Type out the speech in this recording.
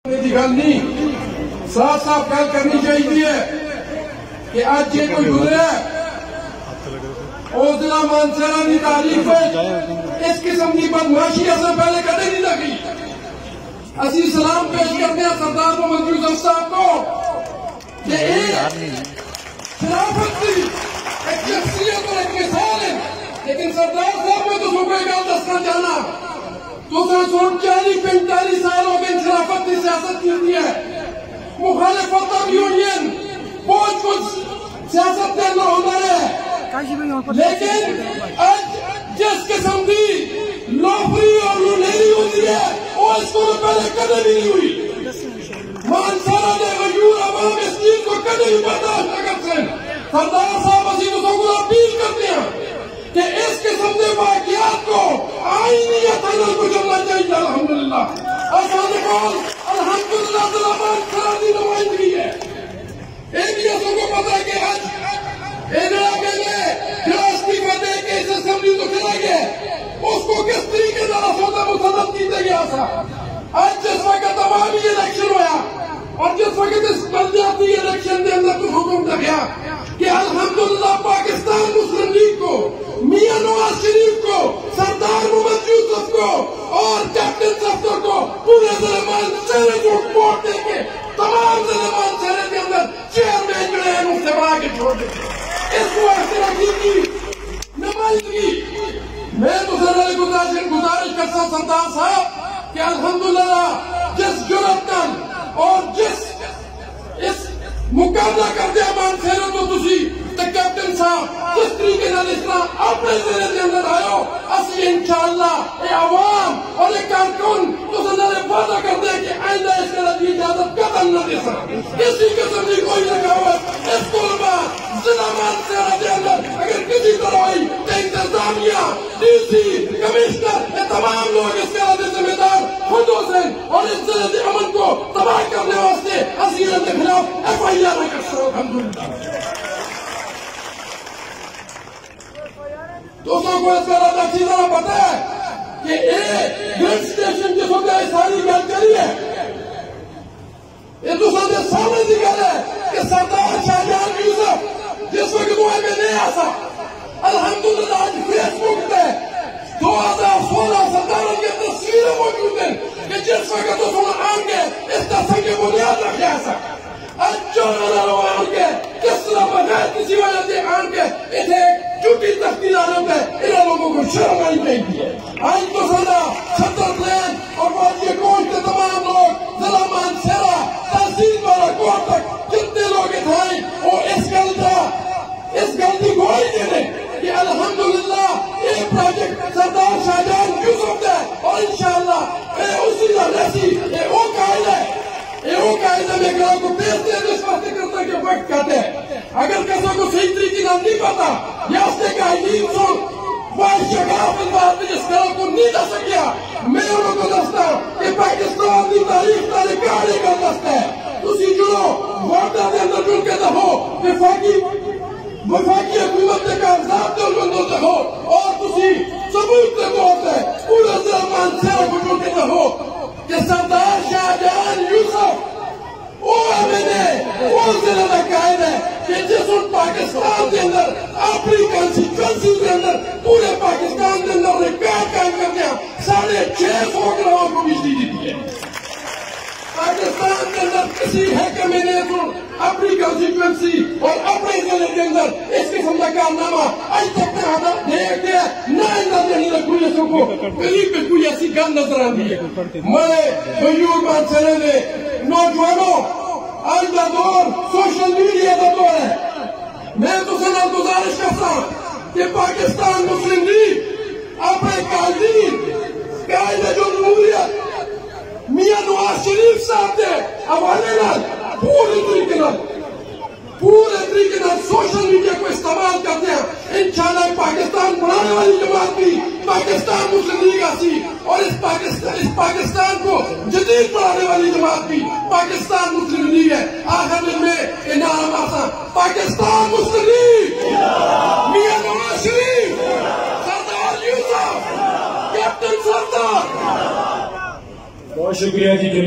گل نہیں صاف صاف گل کرنی چاہیے کہ آج یہ کوئی گزرے اور ضلع مانسہرہ کی تاریخ اس قسم کی بدماشی اصل پہلے کدے نہیں لگی. اسی سلام پیش کرتے ہیں سردار محمد یوسف صاحب کو کہ ایک شرافت کی ایک شخصیت اور ایک مثال ہے, لیکن سردار صاحب میں تو کوئی گل دسنا چاہنا تو 40-45 سال ہو گئے شرافت کی سیاست کی ہے. مخالفت یونین بہت کچھ سیاست کے اندر ہوتا ہے, لیکن آج جس قسم کی لوفری اور لونیری ہوتی ہے وہ اس کو پہلے کدے بھی نہیں ہوئی. مانسہرہ نے غیور عوام اس چیز کو کدے بھی برداشت نہ کر سکتے. سردار صاحب اسی دوستوں کو اپیل کرتے ہیں کہ اس قسم کے واقعات کو آئینیت عمل کو چلنا چاہیے. الحمدللہ آسان قول الحمدللہ ضلع مانسہرہ کی نمائندگی ہے. ایک جیسوں کو پتا ہے کہ آج ایک علاقے میں ریاستی فتح کے اس اسمبلی تو چلا گیا, اس کو کس طریقے سے رسوتا مسلط کیتے گیا تھا. آج جس وقت عوامی الیکشن ہوا اور جس وقت اس بلدیاتی الیکشن کے اندر کچھ حکم دیا گیا کہ الحمدللہ پاکستان مسلم لیگ کو, میاں نواز شریف کو, سردار محمد یوسف کو اور کیپٹن صفدر کو پورے ضلع مانسہرہ کو ووٹ دے کے تمام ضلع مانسہرہ کے اندر چیئرمین جو ہے ان سے بنا کے چھوڑ دیتے. اس وقت کی نمائندگی میں دوسرے گزارش کرتا ہوں سردار صاحب کہ الحمدللہ جس جرأت اور جس اس مقابلہ کرتے ہیں مانسہرہ تو تسی کیپٹن صاحب جس طریقے سے اس طرح اپنے ضلع کے اندر آئے اسی انشاءاللہ اے عوام اور اے کارکن تو سننے وعدہ کرتے ہیں کہ آئندہ اس طرح کی اجازت قدم نہ دے سکتے. کسی قسم کی کوئی رکاوٹ اس طلبہ ضلع مانسہرہ کے اندر اگر کسی طرح ہوئی تو انتظامیہ, ڈی سی, کمشنر یہ تمام لوگ اس کے علیہ ذمہ دار خود حسین اور اس ضلع کے امن کو تباہ کرنے واسطے اسیرت کے خلاف ایف آئی آر کرتے ہیں. الحمدللہ دوستوں کو اس طرح اچھی طرح پتا ہے کہ ایک گریڈ اسٹیشن جس وقت ساری گل کری ہے یہ دوسرے کے سامنے کی گل ہے کہ سردار شاہجہان یوسف جس وقت وہ میں نہیں آسا الحمدللہ آج فیس بک پہ 2016 سرداروں کی تصویریں موجود ہیں کہ جس وقت اس نے آن کے اس تصویر کی بنیاد رکھے ایسا آج چورانا لوگ آن کے کس طرح بغیر کسی وجہ سے آن کے اسے جھوٹی تختی لانے پہ انہیں لوگوں کو شرم آئی چاہیے. آج تو سنا چھتر پلین اور واجی کوٹ کے تمام لوگ ضلع مانسہرہ تحصیل والا کوٹ تک جتنے لوگ اتھائیں وہ اس گل کی گواہی دے دیں کہ الحمدللہ یہ پروجیکٹ سردار شاہجہان یوسف ہے اور انشاءاللہ اسی رسی یہ وہ قائد ہے وہ قائد ہے. میں گراؤں کو پیش دے اس وقت کرتا کہ وقت کہتے ہیں اگر کسا کو صحیح طریقے نام نہیں پتا یا اس نے کہا نہیں سن وہ شگاف بات جس طرح کو نہیں دس سکیا میں انہوں کو دستا کہ پاکستان کی تاریخ تاریخ کہانے کا دستا ہے. تسی جڑو ووٹر کے اندر جڑ کے دہو وفاقی حکومت کے کاغذات کے اندر دہو اور تسی ثبوت کے طور پہ پورے ضلع مانسہرہ کو جڑ کے دہو کہ سردار شاہجہان یوسف وہ وہ ضلع کا قائد ہے کہ جس ان پاکستان کے اندر اپنی کانسٹیچوئنسی کے اندر پورے پاکستان کے اندر ریکارڈ قائم کر دیا 650 گراؤں کو بجلی دی ہے. پاکستان کے اندر کسی حکم نے اپنی کانسٹیچوئنسی اور اپنے ضلع کے اندر اس قسم کا کارنامہ آج تک نہ دیکھ دیا نہ اندر نہیں رکھوں یہ سب کو قریب پہ کوئی ایسی گل نظر آتی ہے. میں غیور مانسہرہ نے نوجوانوں آج کا دور سوشل میڈیا کا دور ہے. میں تو سے گزارش کرتا ہوں کہ پاکستان مسلم لیگ اپنے قائد جمہوریت میاں نواز شریف صاحب کے حوالے پورے طریقے سے سوشل میڈیا کو استعمال کرتے ہیں. انشاءاللہ پاکستان بنانے والی جماعت بھی پاکستان مسلم لیگ آسی اور اس پاکستان کو جدید بنانے والی جماعت بھی پاکستان مسلم لیگ ہے. آخر میں نعرہ آسا پاکستان مسلم لیگ, میاں نواز شریف, سردار یوسف, کیپٹن صفدر. بہت شکریہ جی.